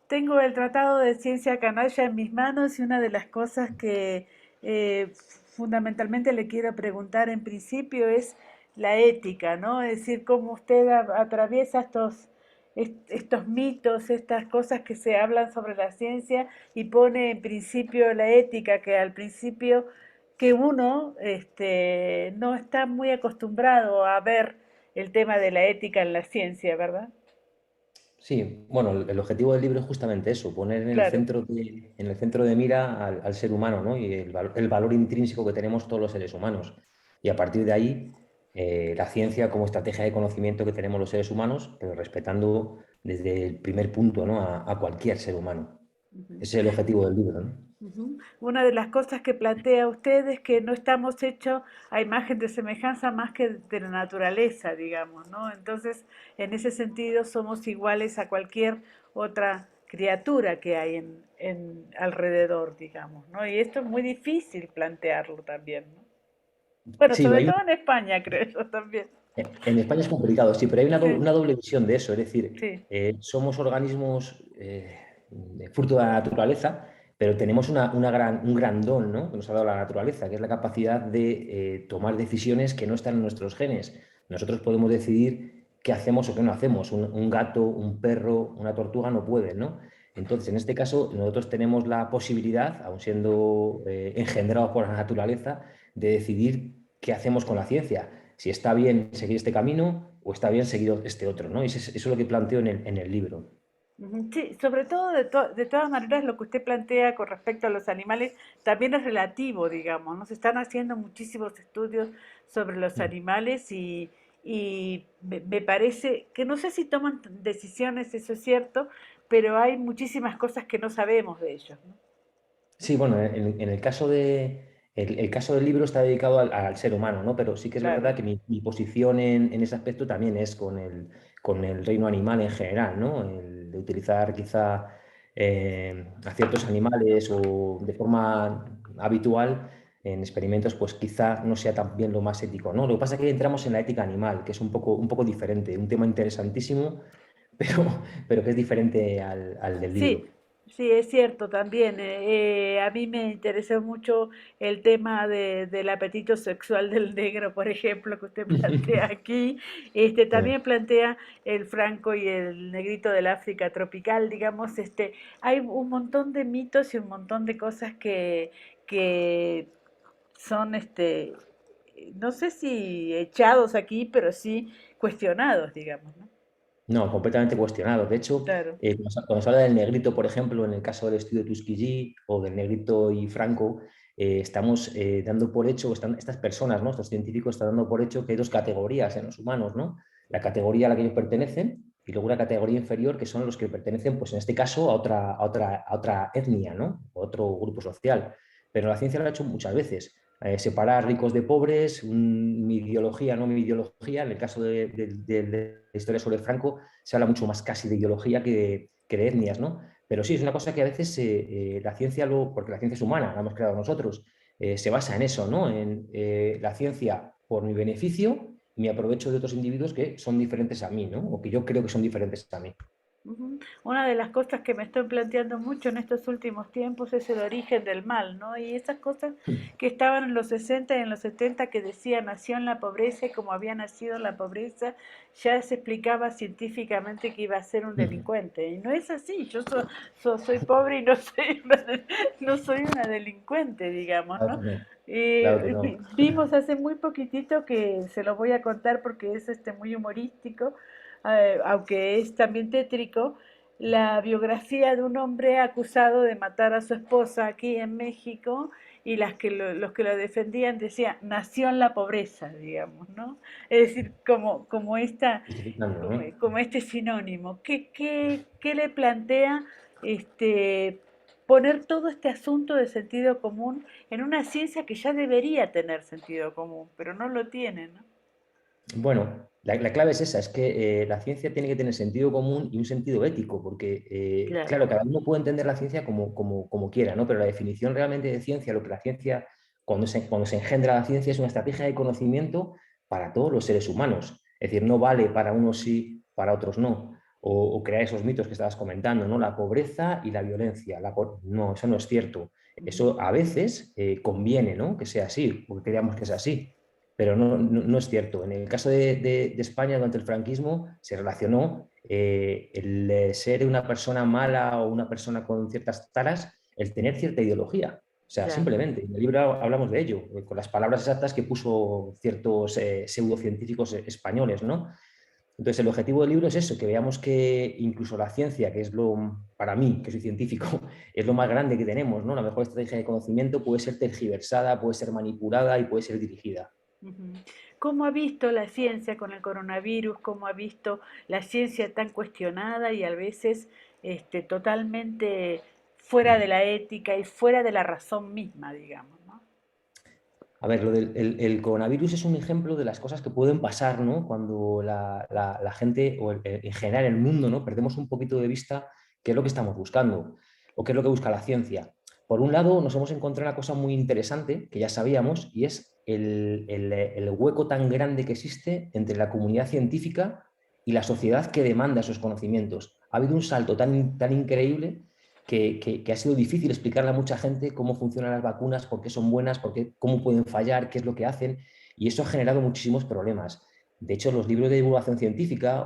tengo el Tratado de Ciencia Canalla en mis manos y una de las cosas que eh, fundamentalmente le quiero preguntar en principio es la ética, ¿no? Es decir, cómo usted atraviesa estos mitos, estas cosas que se hablan sobre la ciencia y pone en principio la ética, que al principio que uno no está muy acostumbrado a ver el tema de la ética en la ciencia, ¿verdad? Sí, bueno, el objetivo del libro es justamente eso, poner Claro. en el centro de mira al ser humano, ¿no? Y el valor intrínseco que tenemos todos los seres humanos. Y a partir de ahí, la ciencia como estrategia de conocimiento que tenemos los seres humanos, pero respetando desde el primer punto, ¿no? A cualquier ser humano. Ujú. Ese es el objetivo del libro, ¿no? Ujú. Una de las cosas que plantea usted es que no estamos hechos a imagen de semejanza más que de la naturaleza, digamos, ¿no? Entonces, en ese sentido, somos iguales a cualquier otra criatura que hay en alrededor, digamos, ¿no? Y esto es muy difícil plantearlo también, ¿no? Bueno, Sí, sobre todo en España, creo yo también. en España es complicado, sí, pero hay Sí, una doble visión de eso, es decir, sí, somos organismos fruto de la naturaleza, pero tenemos un gran don, ¿no? Que nos ha dado la naturaleza, que es la capacidad de tomar decisiones que no están en nuestros genes. Nosotros podemos decidir qué hacemos o qué no hacemos. Un gato, un perro, una tortuga no pueden, ¿no? Entonces, en este caso, nosotros tenemos la posibilidad, aun siendo engendrados por la naturaleza, de decidir qué hacemos con la ciencia, si está bien seguir este camino o está bien seguir este otro, ¿no? Y eso es lo que planteo en el libro. ujú. Sí, sobre todo de todas maneras lo que usted plantea con respecto a los animales también es relativo, digamos, ¿no? Se están haciendo muchísimos estudios sobre los Mm. animales y me parece que no sé si toman decisiones, eso es cierto, pero hay muchísimas cosas que no sabemos de ellos, ¿no? Sí, bueno, en el caso el caso del libro está dedicado al ser humano, ¿no? Pero sí que es Claro. verdad que mi posición en ese aspecto también es con el reino animal en general, ¿no? El de utilizar quizá a ciertos animales o de forma habitual en experimentos, pues quizá no sea también lo más ético, ¿no? Lo que pasa es que entramos en la ética animal, que es un poco diferente, un tema interesantísimo, pero que es diferente al del libro. Sí, sí, es cierto también. A mí me interesó mucho el tema del apetito sexual del negro, por ejemplo, que usted plantea aquí. También plantea el franco y el negrito del África tropical, digamos. Hay un montón de mitos y un montón de cosas que son, no sé si echados aquí, pero sí cuestionados, digamos, ¿no? No, completamente cuestionado. De hecho, Claro. cuando se habla del negrito, por ejemplo, en el caso del estudio de Tuskegee o del negrito y Franco, estamos dando por hecho, estas personas, ¿no? Estos científicos están dando por hecho que hay dos categorías en los humanos, ¿no? La categoría a la que ellos pertenecen y luego una categoría inferior que son los que pertenecen, pues en este caso, a otra etnia, ¿no? O otro grupo social. Pero la ciencia lo ha hecho muchas veces. Separar ricos de pobres, mi ideología, no mi ideología. En el caso de la historia sobre Franco, se habla mucho más casi de ideología que de etnias, ¿no? Pero sí, es una cosa que a veces la ciencia, porque la ciencia es humana, la hemos creado nosotros, se basa en eso, ¿no? En la ciencia por mi beneficio, me aprovecho de otros individuos que son diferentes a mí, ¿no? O que yo creo que son diferentes a mí. Ujú. Una de las cosas que me estoy planteando mucho en estos últimos tiempos es el origen del mal, ¿no? Y esas cosas que estaban en los 60 y en los 70 que decían nació en la pobreza y como había nacido en la pobreza, ya se explicaba científicamente que iba a ser un delincuente. Y no es así, soy pobre y no soy no soy una delincuente, digamos, Claro ¿no? que no, claro que no. Vimos hace muy poquitito que se lo voy a contar porque es muy humorístico, aunque es también tétrico, la biografía de un hombre acusado de matar a su esposa aquí en México y los que lo defendían decían, nació en la pobreza, digamos, ¿no? Es decir, Justificando, ¿no? como este sinónimo. ¿Qué le plantea poner todo este asunto de sentido común en una ciencia que ya debería tener sentido común, pero no lo tiene, ¿no? Bueno, la clave es esa, es que la ciencia tiene que tener sentido común y un sentido ético, porque, Claro. claro, cada uno puede entender la ciencia como quiera, ¿no? Pero la definición realmente de ciencia, lo que la ciencia, cuando se engendra la ciencia, es una estrategia de conocimiento para todos los seres humanos. Es decir, no vale para unos sí, para otros no. o crear esos mitos que estabas comentando, ¿no? La pobreza y la violencia. No, eso no es cierto. Ujú. Eso a veces conviene, ¿no? Que sea así, porque creamos que es así, pero no es cierto. En el caso de España durante el franquismo se relacionó el ser una persona mala o una persona con ciertas taras, el tener cierta ideología. O sea, Ya. simplemente, en el libro hablamos de ello, con las palabras exactas que puso ciertos pseudocientíficos españoles, ¿no? Entonces, el objetivo del libro es eso, que veamos que incluso la ciencia, que es para mí, que soy científico, es lo más grande que tenemos, ¿no? La mejor estrategia de conocimiento puede ser tergiversada, puede ser manipulada y puede ser dirigida. Ujú. ¿Cómo ha visto la ciencia con el coronavirus? ¿Cómo ha visto la ciencia tan cuestionada y a veces totalmente fuera de Mm. la ética y fuera de la razón misma, digamos, ¿no? A ver, el coronavirus es un ejemplo de las cosas que pueden pasar, ¿no? Cuando la gente, o en general el mundo, ¿no? Perdemos un poquito de vista qué es lo que estamos buscando o qué es lo que busca la ciencia. Por un lado, nos hemos encontrado una cosa muy interesante que ya sabíamos y es el hueco tan grande que existe entre la comunidad científica y la sociedad que demanda esos conocimientos. Ha habido un salto tan increíble que ha sido difícil explicarle a mucha gente cómo funcionan las vacunas, por qué son buenas, cómo pueden fallar, qué es lo que hacen, y eso ha generado muchísimos problemas. De hecho, los libros de divulgación científica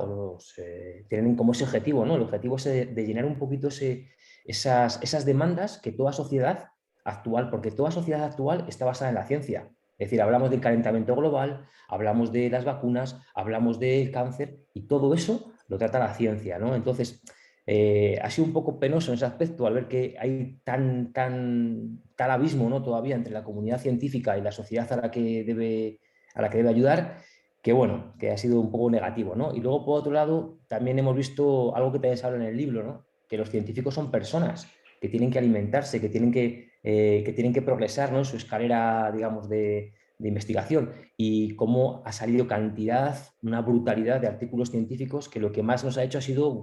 tienen como ese objetivo, ¿no? El objetivo es de llenar un poquito esas demandas que toda sociedad actual, porque toda sociedad actual está basada en la ciencia. Es decir, hablamos del calentamiento global, hablamos de las vacunas, hablamos del cáncer y todo eso lo trata la ciencia, ¿no? Entonces, ha sido un poco penoso en ese aspecto al ver que hay tal abismo, ¿no? Todavía entre la comunidad científica y la sociedad a la que debe ayudar, que bueno, que ha sido un poco negativo, ¿no? Y luego, por otro lado, también hemos visto algo que también se habla en el libro, ¿no? Que los científicos son personas que tienen que alimentarse, que tienen que progresar, ¿no? En su escalera, digamos, de investigación y cómo ha salido una brutalidad de artículos científicos que lo que más nos ha hecho ha sido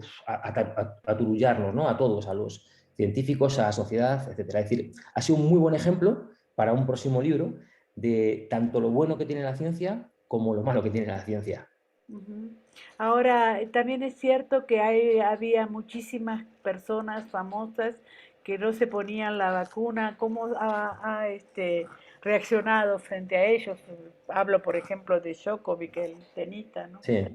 aturullarnos, ¿no? A todos, a los científicos, a la sociedad, etcétera. Es decir, ha sido un muy buen ejemplo para un próximo libro de tanto lo bueno que tiene la ciencia como lo malo que tiene la ciencia. Ujú. Ahora, también es cierto que había muchísimas personas famosas que no se ponían la vacuna. ¿Cómo ha reaccionado frente a ellos? Hablo, por ejemplo, de Djokovic, el tenista, ¿no? Sí.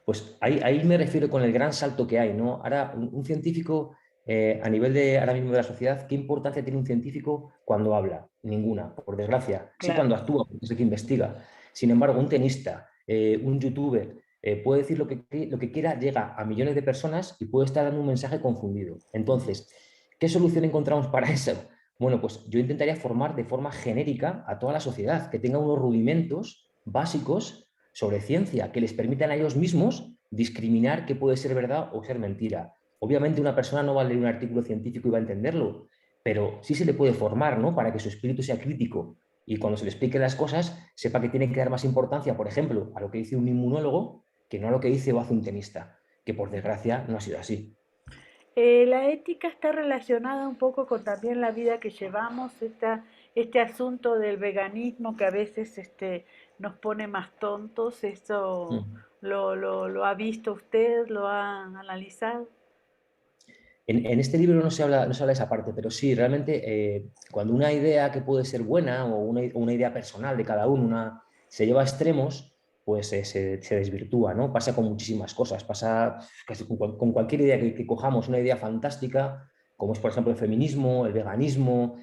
Pues ahí me refiero con el gran salto que hay, ¿no? Ahora, un científico, a nivel de ahora mismo de la sociedad, ¿qué importancia tiene un científico cuando habla? Ninguna, por desgracia. Sí, Claro. cuando actúa, porque es el que investiga. Sin embargo, un tenista, un youtuber, puede decir lo que quiera, llega a millones de personas y puede estar dando un mensaje confundido. Mm. Entonces, ¿qué solución encontramos para eso? Bueno, pues yo intentaría formar de forma genérica a toda la sociedad, que tenga unos rudimentos básicos sobre ciencia que les permitan a ellos mismos discriminar qué puede ser verdad o ser mentira. Obviamente una persona no va a leer un artículo científico y va a entenderlo, pero sí se le puede formar, ¿no? Para que su espíritu sea crítico y cuando se le expliquen las cosas sepa que tiene que dar más importancia, por ejemplo, a lo que dice un inmunólogo que no a lo que dice o hace un tenista, que por desgracia no ha sido así. La ética está relacionada un poco con también la vida que llevamos, este asunto del veganismo que a veces nos pone más tontos. ¿Eso Mm. lo ha visto usted? ¿Lo ha analizado? En este libro no se habla de esa parte, pero sí, realmente cuando una idea que puede ser buena o una idea personal de cada uno se lleva a extremos, pues se desvirtúa, ¿no? Pasa con muchísimas cosas, pasa casi con cualquier idea que cojamos, una idea fantástica, como es por ejemplo el feminismo, el veganismo,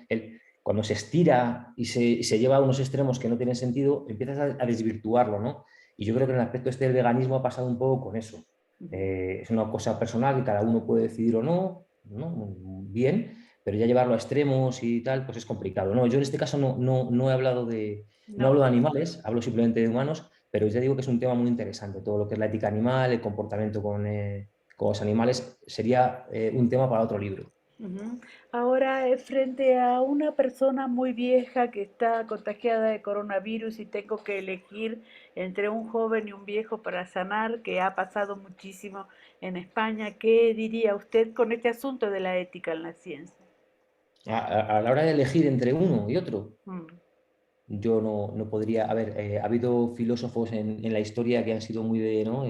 cuando se estira y se lleva a unos extremos que no tienen sentido, empiezas a desvirtuarlo, ¿no? Y yo creo que en el aspecto este del veganismo ha pasado un poco con eso. Ujú. Es una cosa personal que cada uno puede decidir o no, ¿no? Bien, pero ya llevarlo a extremos y tal, pues es complicado. No, yo en este caso no he hablado no No. hablo de animales, hablo simplemente de humanos, pero ya digo que es un tema muy interesante. Todo lo que es la ética animal, el comportamiento con los animales, sería un tema para otro libro. Ujú. Ahora, frente a una persona muy vieja que está contagiada de coronavirus y tengo que elegir entre un joven y un viejo para sanar, que ha pasado muchísimo en España, ¿qué diría usted con este asunto de la ética en la ciencia? A la hora de elegir entre uno y otro, Mm. yo no podría. A ver, ha habido filósofos en la historia que han sido muy de, ¿no?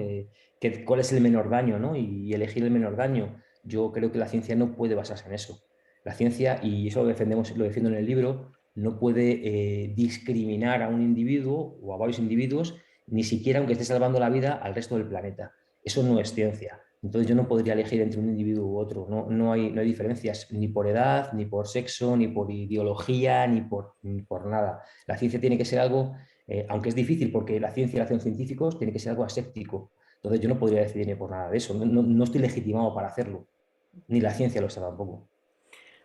cuál es el menor daño, ¿no? Y elegir el menor daño. Yo creo que la ciencia no puede basarse en eso. La ciencia, y eso lo defendemos, lo defiendo en el libro, no puede discriminar a un individuo o a varios individuos, ni siquiera aunque esté salvando la vida al resto del planeta. Eso no es ciencia. Entonces yo no podría elegir entre un individuo u otro. No hay diferencias ni por edad, ni por sexo, ni por ideología, ni por nada. La ciencia tiene que ser algo, aunque es difícil porque la ciencia y la acción científicos, tiene que ser algo aséptico. Entonces yo no podría decidirme por nada de eso. No estoy legitimado para hacerlo. Ni la ciencia lo está tampoco.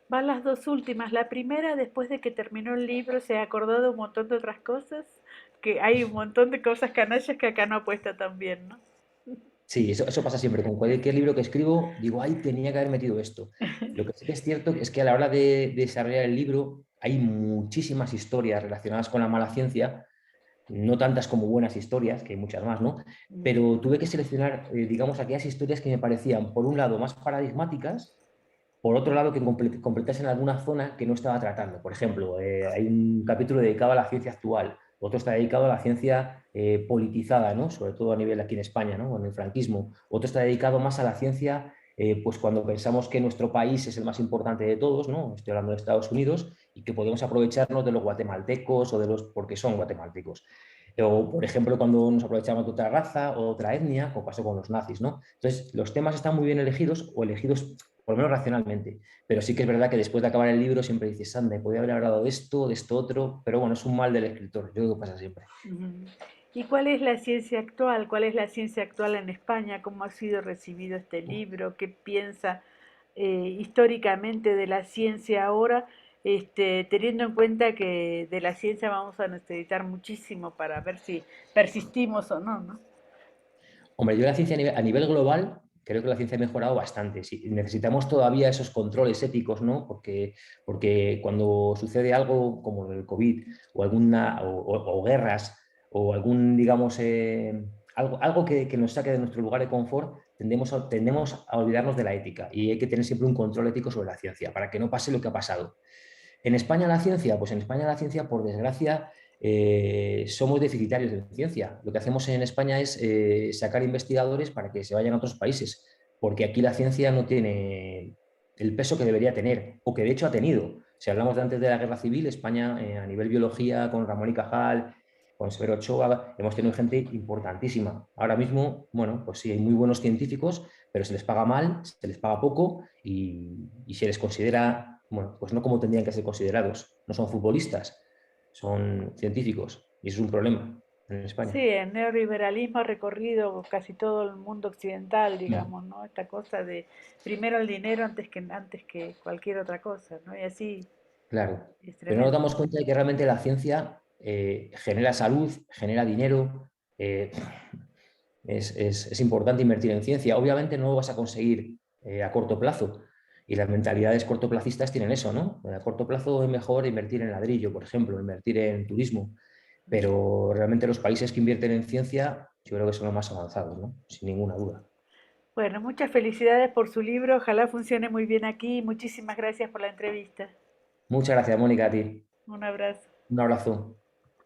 Van las dos últimas. La primera, después de que terminó el libro, se acordó de un montón de otras cosas, que hay un montón de cosas canallas que acá no apuesta tan bien, ¿no? Sí, eso pasa siempre. Con cualquier libro que escribo, digo, ay, tenía que haber metido esto. Lo que sí que es cierto es que a la hora de desarrollar el libro hay muchísimas historias relacionadas con la mala ciencia, no tantas como buenas historias, que hay muchas más, ¿no? Pero tuve que seleccionar, digamos, aquellas historias que me parecían, por un lado, más paradigmáticas, por otro lado, que completasen alguna zona que no estaba tratando. Por ejemplo, hay un capítulo dedicado a la ciencia actual, otro está dedicado a la ciencia politizada, ¿no? Sobre todo a nivel aquí en España, ¿no? En el franquismo. Otro está dedicado más a la ciencia, pues cuando pensamos que nuestro país es el más importante de todos, ¿no? Estoy hablando de Estados Unidos, y que podemos aprovecharnos de los guatemaltecos o de los porque son guatemaltecos. O, por ejemplo, cuando nos aprovechamos de otra raza o otra etnia, como pasó con los nazis, ¿no? Entonces, los temas están muy bien elegidos o elegidos por lo menos racionalmente. Pero sí que es verdad que después de acabar el libro siempre dices, anda, podía haber hablado de esto otro, pero bueno, es un mal del escritor, yo creo que pasa siempre. Ujú. ¿Y cuál es la ciencia actual? ¿Cuál es la ciencia actual en España? ¿Cómo ha sido recibido este libro? ¿Qué piensa históricamente de la ciencia ahora? Teniendo en cuenta que de la ciencia vamos a necesitar muchísimo para ver si persistimos o no, ¿no? Hombre, yo la ciencia a nivel global creo que la ciencia ha mejorado bastante. Sí, necesitamos todavía esos controles éticos, ¿no? Porque cuando sucede algo como el COVID o guerras o algún, digamos, algo que nos saque de nuestro lugar de confort, tendemos a olvidarnos de la ética y hay que tener siempre un control ético sobre la ciencia para que no pase lo que ha pasado. En España la ciencia, pues en España la ciencia, por desgracia, somos deficitarios de ciencia. Lo que hacemos en España es sacar investigadores para que se vayan a otros países, porque aquí la ciencia no tiene el peso que debería tener, o que de hecho ha tenido. Si hablamos de antes de la Guerra Civil, España a nivel biología, con Ramón y Cajal, con Severo Ochoa, hemos tenido gente importantísima. Ahora mismo, bueno, pues sí, hay muy buenos científicos, pero se les paga mal, se les paga poco y se les considera, bueno, pues no como tendrían que ser considerados. No son futbolistas, son científicos y eso es un problema en Sí, España. el neoliberalismo ha recorrido casi todo el mundo occidental, Mm. digamos, ¿no? Esta cosa de primero el dinero antes que cualquier otra cosa, ¿no? Y así Claro, es pero no nos tremendo. damos cuenta de que realmente la ciencia genera salud, genera dinero. Es importante invertir en ciencia. Obviamente no lo vas a conseguir a corto plazo. Y las mentalidades cortoplacistas tienen eso, ¿no? A corto plazo es mejor invertir en ladrillo, por ejemplo, invertir en turismo. Pero realmente los países que invierten en ciencia, yo creo que son los más avanzados, ¿no? Sin ninguna duda. Bueno, muchas felicidades por su libro, ojalá funcione muy bien aquí y muchísimas gracias por la entrevista. Muchas gracias, Mónica, a ti. Un abrazo. Un abrazo.